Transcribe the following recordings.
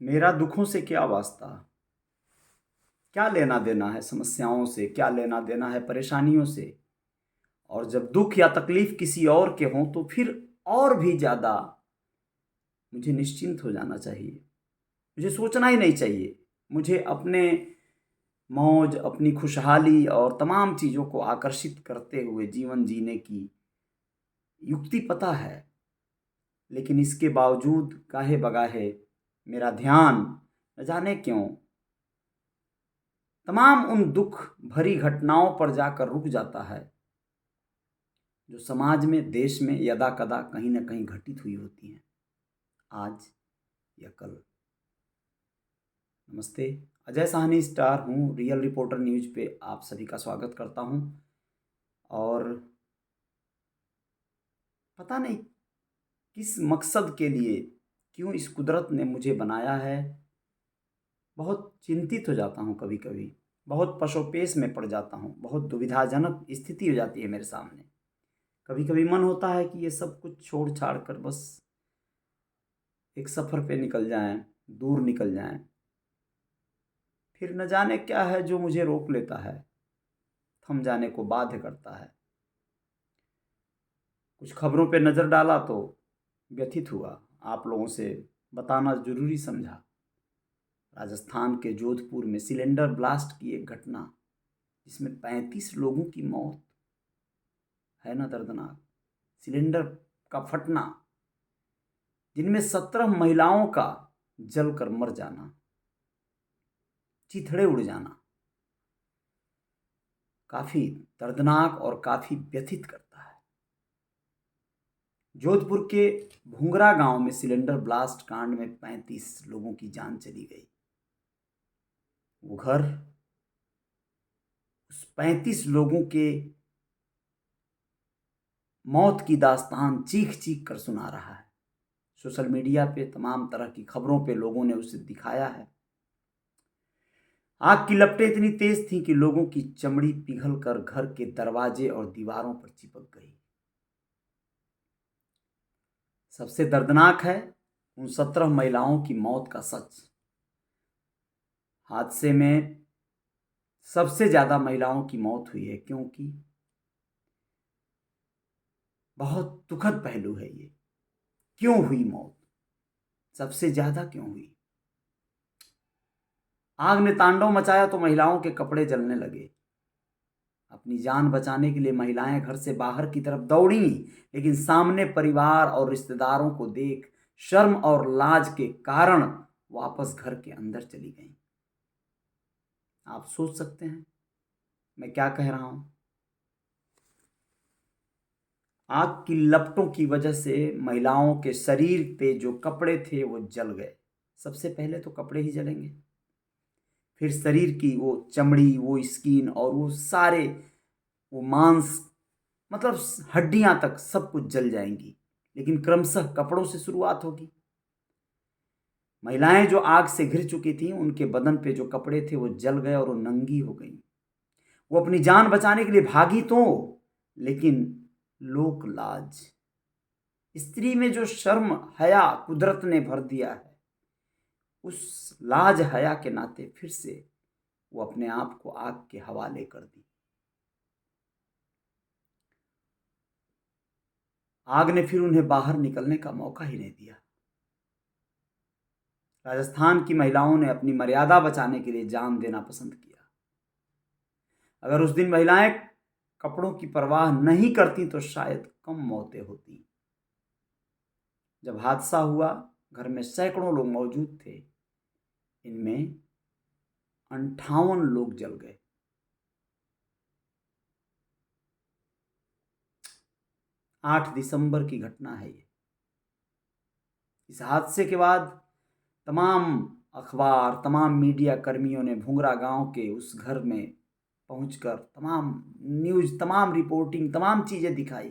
मेरा दुखों से क्या वास्ता, क्या लेना देना है समस्याओं से, क्या लेना देना है परेशानियों से। और जब दुख या तकलीफ किसी और के हों तो फिर और भी ज़्यादा मुझे निश्चिंत हो जाना चाहिए। मुझे सोचना ही नहीं चाहिए। मुझे अपने मौज, अपनी खुशहाली और तमाम चीज़ों को आकर्षित करते हुए जीवन जीने की युक्ति पता है। लेकिन इसके बावजूद काहे बगाहे मेरा ध्यान न जाने क्यों तमाम उन दुख भरी घटनाओं पर जाकर रुक जाता है जो समाज में, देश में यदा कदा कहीं न कहीं घटित हुई होती हैं, आज या कल। नमस्ते, अजय साहनी स्टार हूँ, रियल रिपोर्टर न्यूज़ पे आप सभी का स्वागत करता हूँ। और पता नहीं किस मकसद के लिए, क्यों इस कुदरत ने मुझे बनाया है, बहुत चिंतित हो जाता हूँ कभी कभी। बहुत पशोपेश में पड़ जाता हूँ, बहुत दुविधाजनक स्थिति हो जाती है मेरे सामने। कभी कभी मन होता है कि ये सब कुछ छोड़ छाड़ कर बस एक सफ़र पे निकल जाएं, दूर निकल जाएं। फिर न जाने क्या है जो मुझे रोक लेता है, थम जाने को बाध्य करता है। कुछ खबरों पे नज़र डाला तो व्यथित हुआ, आप लोगों से बताना ज़रूरी समझा। राजस्थान के जोधपुर में सिलेंडर ब्लास्ट की एक घटना, जिसमें 35 लोगों की मौत, है ना दर्दनाक। सिलेंडर का फटना, जिनमें 17 महिलाओं का जलकर मर जाना, चिथड़े उड़ जाना, काफी दर्दनाक और काफी व्यथित करता है। जोधपुर के भूंगरा गांव में सिलेंडर ब्लास्ट कांड में 35 लोगों की जान चली गई। वो घर उस 35 लोगों के मौत की दास्तान चीख चीख कर सुना रहा है। सोशल मीडिया पे तमाम तरह की खबरों पे लोगों ने उसे दिखाया है। आग की लपटें इतनी तेज थीं कि लोगों की चमड़ी पिघलकर घर के दरवाजे और दीवारों पर चिपक गई। सबसे दर्दनाक है उन 17 महिलाओं की मौत का सच। हादसे में सबसे ज्यादा महिलाओं की मौत हुई है, क्योंकि बहुत दुखद पहलू है ये। क्यों हुई मौत, सबसे ज्यादा क्यों हुई? आग ने तांडव मचाया तो महिलाओं के कपड़े जलने लगे। अपनी जान बचाने के लिए महिलाएं घर से बाहर की तरफ दौड़ी, लेकिन सामने परिवार और रिश्तेदारों को देख शर्म और लाज के कारण वापस घर के अंदर चली गईं। आप सोच सकते हैं मैं क्या कह रहा हूं। आग की लपटों की वजह से महिलाओं के शरीर पे जो कपड़े थे वो जल गए। सबसे पहले तो कपड़े ही जलेंगे, फिर शरीर की वो चमड़ी, वो स्किन और वो सारे वो मांस, मतलब हड्डियां तक सब कुछ जल जाएंगी। लेकिन क्रमशः कपड़ों से शुरुआत होगी। महिलाएं जो आग से घिर चुकी थीं, उनके बदन पे जो कपड़े थे वो जल गए और वो नंगी हो गई। वो अपनी जान बचाने के लिए भागी तो, लेकिन लोक लाज, स्त्री में जो शर्म हया कुदरत ने भर दिया है, उस लाज हया के नाते फिर से वो अपने आप को आग के हवाले कर दी। आग ने फिर उन्हें बाहर निकलने का मौका ही नहीं दिया। राजस्थान की महिलाओं ने अपनी मर्यादा बचाने के लिए जान देना पसंद किया। अगर उस दिन महिलाएं कपड़ों की परवाह नहीं करती तो शायद कम मौतें होती। जब हादसा हुआ, घर में सैकड़ों लोग मौजूद थे। इनमें 58 लोग जल गए। 8 दिसंबर की घटना है ये। इस हादसे के बाद तमाम अखबार, तमाम मीडिया कर्मियों ने भूंगरा गांव के उस घर में पहुंचकर तमाम न्यूज, तमाम रिपोर्टिंग, तमाम चीजें दिखाई।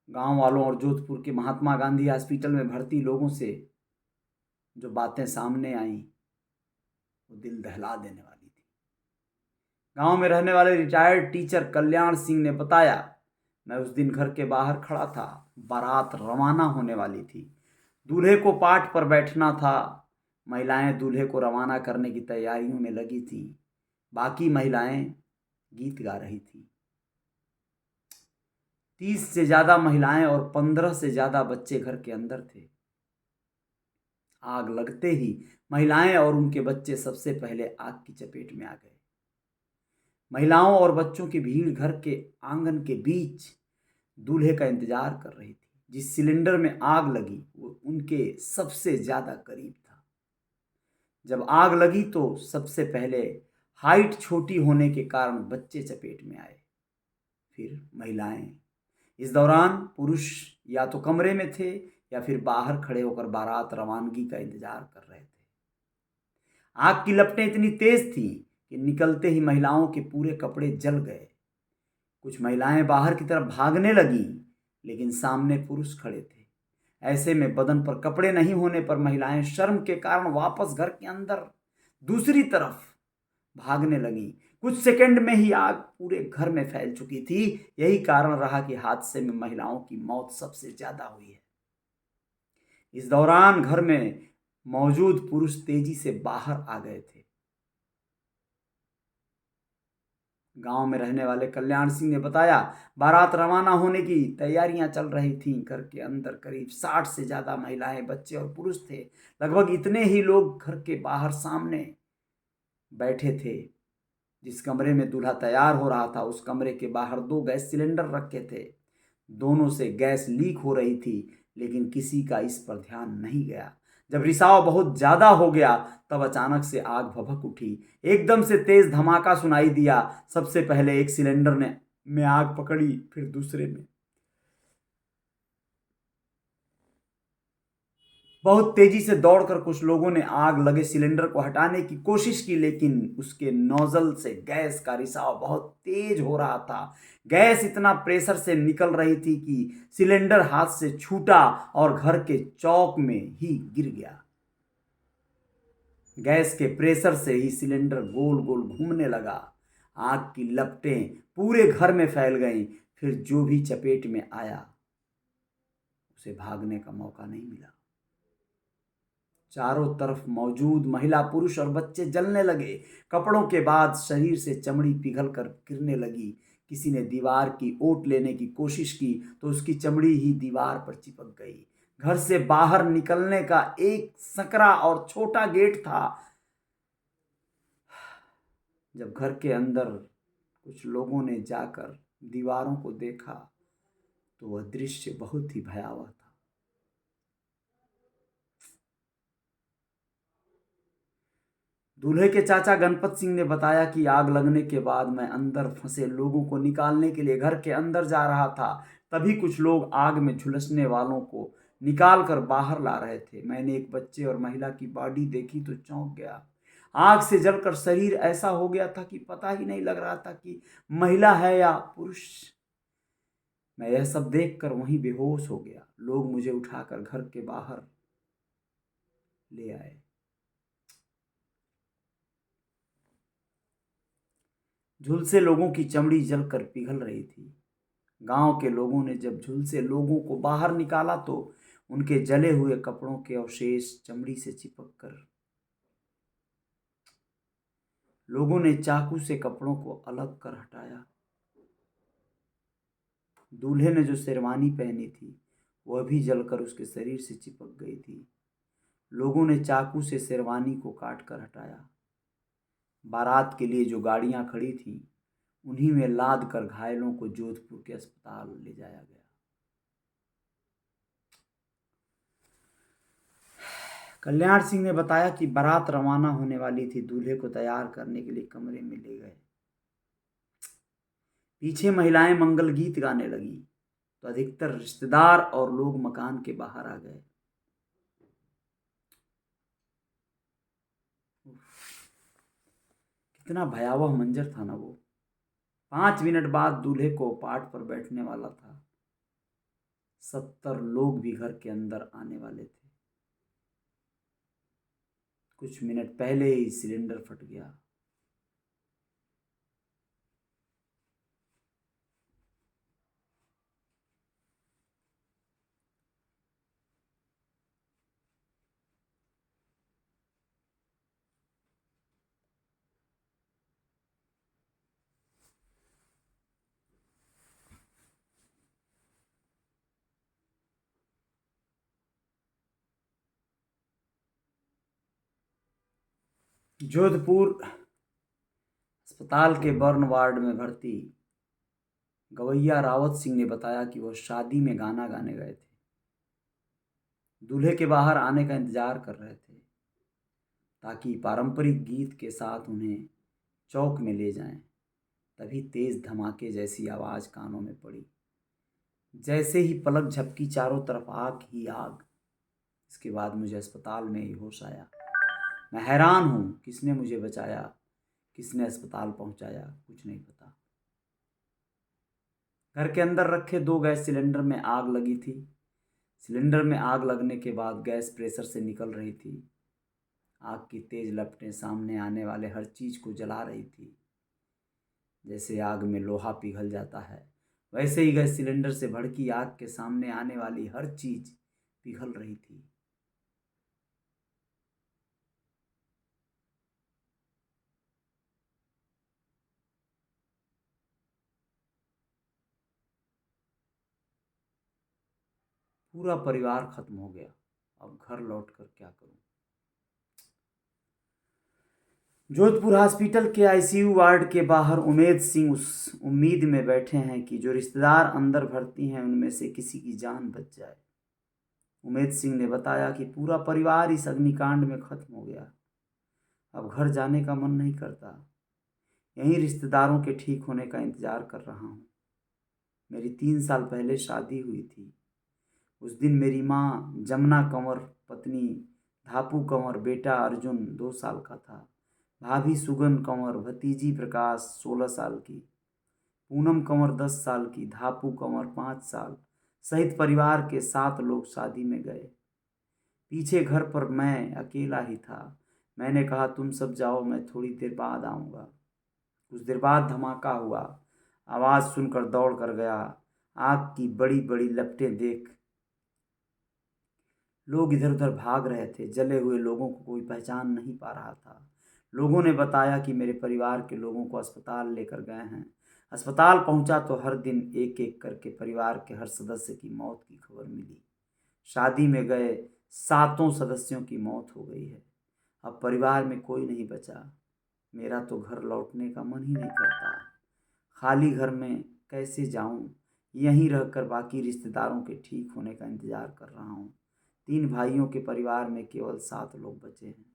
गांव वालों और जोधपुर के महात्मा गांधी हॉस्पिटल में भर्ती लोगों से जो बातें सामने आईं, वो दिल दहला देने वाली थी। गांव में रहने वाले रिटायर्ड टीचर कल्याण सिंह ने बताया मैं उस दिन घर के बाहर खड़ा था। बारात रवाना होने वाली थी। दूल्हे को पाट पर बैठना था। महिलाएं दूल्हे को रवाना करने की तैयारियों में लगी थी। बाकी महिलाएं गीत गा रही थी। 30 से ज्यादा महिलाएं और 15 से ज्यादा बच्चे घर के अंदर थे। आग लगते ही महिलाएं और उनके बच्चे सबसे पहले आग की चपेट में आ गए। महिलाओं और बच्चों की भीड़ घर के आंगन के बीच दूल्हे का इंतजार कर रही थी। जिस सिलेंडर में आग लगी वो उनके सबसे ज्यादा करीब था। जब आग लगी तो सबसे पहले हाइट छोटी होने के कारण बच्चे चपेट में आए, फिर महिलाएं। इस दौरान पुरुष या तो कमरे में थे या फिर बाहर खड़े होकर बारात रवानगी का इंतजार कर रहे थे। आग की लपटें इतनी तेज थी कि निकलते ही महिलाओं के पूरे कपड़े जल गए। कुछ महिलाएं बाहर की तरफ भागने लगी, लेकिन सामने पुरुष खड़े थे। ऐसे में बदन पर कपड़े नहीं होने पर महिलाएं शर्म के कारण वापस घर के अंदर दूसरी तरफ भागने लगी। कुछ सेकंड में ही आग पूरे घर में फैल चुकी थी। यही कारण रहा कि हादसे में महिलाओं की मौत सबसे ज्यादा हुई है। इस दौरान घर में मौजूद पुरुष तेजी से बाहर आ गए थे। गांव में रहने वाले कल्याण सिंह ने बताया, बारात रवाना होने की तैयारियां चल रही थीं। घर के अंदर करीब 60 से ज्यादा महिलाएं, बच्चे और पुरुष थे। लगभग इतने ही लोग घर के बाहर सामने बैठे थे। जिस कमरे में दूल्हा तैयार हो रहा था उस कमरे के बाहर 2 गैस सिलेंडर रखे थे। दोनों से गैस लीक हो रही थी, लेकिन किसी का इस पर ध्यान नहीं गया। जब रिसाव बहुत ज्यादा हो गया तब अचानक से आग भभक उठी। एकदम से तेज धमाका सुनाई दिया। सबसे पहले एक सिलेंडर ने में आग पकड़ी, फिर दूसरे में। बहुत तेजी से दौड़कर कुछ लोगों ने आग लगे सिलेंडर को हटाने की कोशिश की, लेकिन उसके नोजल से गैस का रिसाव बहुत तेज हो रहा था। गैस इतना प्रेशर से निकल रही थी कि सिलेंडर हाथ से छूटा और घर के चौक में ही गिर गया। गैस के प्रेशर से ही सिलेंडर गोल गोल घूमने लगा। आग की लपटें पूरे घर में फैल गईं। फिर जो भी चपेट में आया उसे भागने का मौका नहीं मिला। चारों तरफ मौजूद महिला, पुरुष और बच्चे जलने लगे। कपड़ों के बाद शरीर से चमड़ी पिघल कर गिरने लगी। किसी ने दीवार की ओट लेने की कोशिश की तो उसकी चमड़ी ही दीवार पर चिपक गई। घर से बाहर निकलने का एक सकरा और छोटा गेट था। जब घर के अंदर कुछ लोगों ने जाकर दीवारों को देखा तो वह दृश्य बहुत ही भयावह था। दूल्हे के चाचा गणपत सिंह ने बताया कि आग लगने के बाद मैं अंदर फंसे लोगों को निकालने के लिए घर के अंदर जा रहा था। तभी कुछ लोग आग में झुलसने वालों को निकाल कर बाहर ला रहे थे। मैंने एक बच्चे और महिला की बॉडी देखी तो चौंक गया। आग से जलकर शरीर ऐसा हो गया था कि पता ही नहीं लग रहा था कि महिला है या पुरुष। मैं यह सब देखकर वहीं बेहोश हो गया। लोग मुझे उठाकर घर के बाहर ले आए। झुलसे लोगों की चमड़ी जलकर पिघल रही थी। गांव के लोगों ने जब झुलसे लोगों को बाहर निकाला तो उनके जले हुए कपड़ों के अवशेष चमड़ी से चिपक कर लोगों ने चाकू से कपड़ों को अलग कर हटाया। दूल्हे ने जो शेरवानी पहनी थी वह भी जलकर उसके शरीर से चिपक गई थी। लोगों ने चाकू से शेरवानी को काट कर हटाया। बारात के लिए जो गाड़ियां खड़ी थीं उन्हीं में लाद कर घायलों को जोधपुर के अस्पताल ले जाया गया। कल्याण सिंह ने बताया कि बारात रवाना होने वाली थी। दूल्हे को तैयार करने के लिए कमरे में ले गए। पीछे महिलाएं मंगल गीत गाने लगी तो अधिकतर रिश्तेदार और लोग मकान के बाहर आ गए। कितना भयावह मंजर था ना वो। 5 मिनट बाद दूल्हे को पाट पर बैठने वाला था। 70 लोग भी घर के अंदर आने वाले थे। कुछ मिनट पहले ही सिलेंडर फट गया। जोधपुर अस्पताल के बर्न वार्ड में भर्ती गवैया रावत सिंह ने बताया कि वह शादी में गाना गाने गए थे। दूल्हे के बाहर आने का इंतजार कर रहे थे ताकि पारंपरिक गीत के साथ उन्हें चौक में ले जाएं। तभी तेज धमाके जैसी आवाज़ कानों में पड़ी। जैसे ही पलक झपकी, चारों तरफ आग ही आग। इसके बाद मुझे अस्पताल में ही होश आया। मैं हैरान हूँ, किसने मुझे बचाया, किसने अस्पताल पहुंचाया, कुछ नहीं पता। घर के अंदर रखे 2 गैस सिलेंडर में आग लगी थी। सिलेंडर में आग लगने के बाद गैस प्रेशर से निकल रही थी। आग की तेज लपटें सामने आने वाले हर चीज़ को जला रही थी। जैसे आग में लोहा पिघल जाता है, वैसे ही गैस सिलेंडर से भड़की आग के सामने आने वाली हर चीज़ पिघल रही थी। पूरा परिवार खत्म हो गया। अब घर लौटकर क्या करूं। जोधपुर हॉस्पिटल के आईसीयू वार्ड के बाहर उमेद सिंह उस उम्मीद में बैठे हैं कि जो रिश्तेदार अंदर भर्ती हैं उनमें से किसी की जान बच जाए। उमेद सिंह ने बताया कि पूरा परिवार इस अग्निकांड में खत्म हो गया। अब घर जाने का मन नहीं करता। यहीं रिश्तेदारों के ठीक होने का इंतजार कर रहा हूँ। मेरी 3 साल पहले शादी हुई थी। उस दिन मेरी माँ जमुना कंवर, पत्नी धापू कंवर, बेटा अर्जुन 2 साल का था, भाभी सुगन कंवर, भतीजी प्रकाश 16 साल की, पूनम कंवर 10 साल की, धापू कंवर 5 साल सहित परिवार के 7 लोग शादी में गए। पीछे घर पर मैं अकेला ही था। मैंने कहा तुम सब जाओ, मैं थोड़ी देर बाद आऊँगा। कुछ देर बाद धमाका हुआ। आवाज़ सुनकर दौड़ कर गया। आग की बड़ी बड़ी लपटें देख लोग इधर उधर भाग रहे थे। जले हुए लोगों को कोई पहचान नहीं पा रहा था। लोगों ने बताया कि मेरे परिवार के लोगों को अस्पताल लेकर गए हैं। अस्पताल पहुंचा तो हर दिन एक एक करके परिवार के हर सदस्य की मौत की खबर मिली। शादी में गए 7 सदस्यों की मौत हो गई है। अब परिवार में कोई नहीं बचा। मेरा तो घर लौटने का मन ही नहीं करता। खाली घर में कैसे जाऊं? यहीं रहकर बाकी रिश्तेदारों के ठीक होने का इंतजार कर रहा हूं। 3 भाइयों के परिवार में केवल 7 लोग बचे हैं।